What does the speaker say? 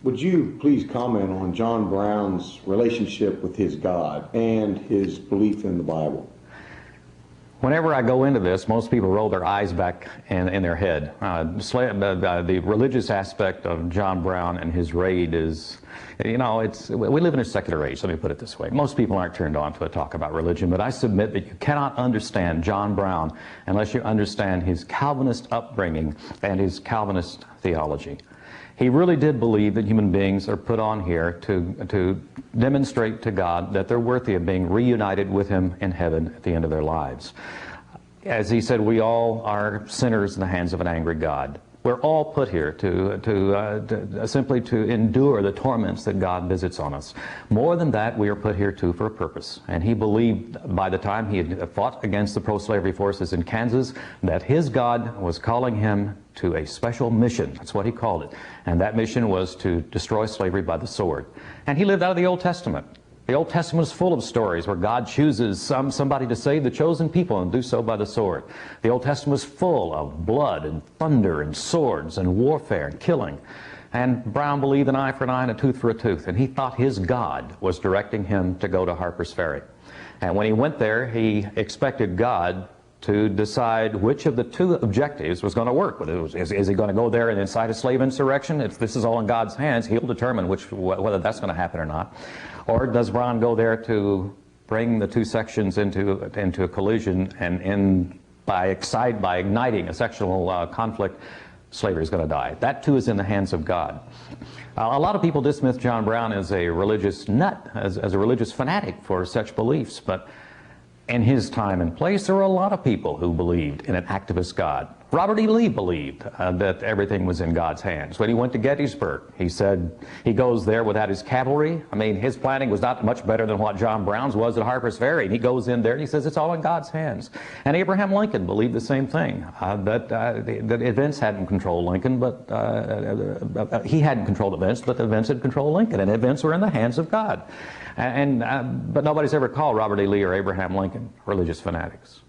Would you please comment on John Brown's relationship with his God and his belief in the Bible? Whenever I go into this, most people roll their eyes back in their head. The religious aspect of John Brown and his raid is, you know, we live in a secular age, let me put it this way. Most people aren't turned on to a talk about religion, but I submit that you cannot understand John Brown unless you understand his Calvinist upbringing and his Calvinist theology. He really did believe that human beings are put on here to demonstrate to God that they're worthy of being reunited with Him in heaven at the end of their lives. As he said, we all are sinners in the hands of an angry God. We're all put here simply to endure the torments that God visits on us. More than that, we are put here too for a purpose. And he believed by the time he had fought against the pro-slavery forces in Kansas that his God was calling him to a special mission. That's what he called it. And that mission was to destroy slavery by the sword. And he lived out of the Old Testament. The Old Testament is full of stories where God chooses somebody to save the chosen people and do so by the sword. The Old Testament is full of blood and thunder and swords and warfare and killing. And Brown believed an eye for an eye and a tooth for a tooth. And he thought his God was directing him to go to Harpers Ferry. And when he went there, he expected God to decide which of the two objectives was going to work. Is he going to go there and incite a slave insurrection? If this is all in God's hands, he'll determine whether that's going to happen or not. Or does Brown go there to bring the two sections into a collision and by igniting a sexual conflict, slavery is going to die? That too is in the hands of God. A lot of people dismiss John Brown as a religious nut, as a religious fanatic for such beliefs, but in his time and place, there were a lot of people who believed in an activist God. Robert E. Lee believed that everything was in God's hands. When he went to Gettysburg, he said he goes there without his cavalry. I mean, his planning was not much better than what John Brown's was at Harpers Ferry. And he goes in there and he says it's all in God's hands. And Abraham Lincoln believed the same thing, that events hadn't controlled Lincoln, but he hadn't controlled events, but the events had controlled Lincoln, and events were in the hands of God. But nobody's ever called Robert E. Lee or Abraham Lincoln religious fanatics.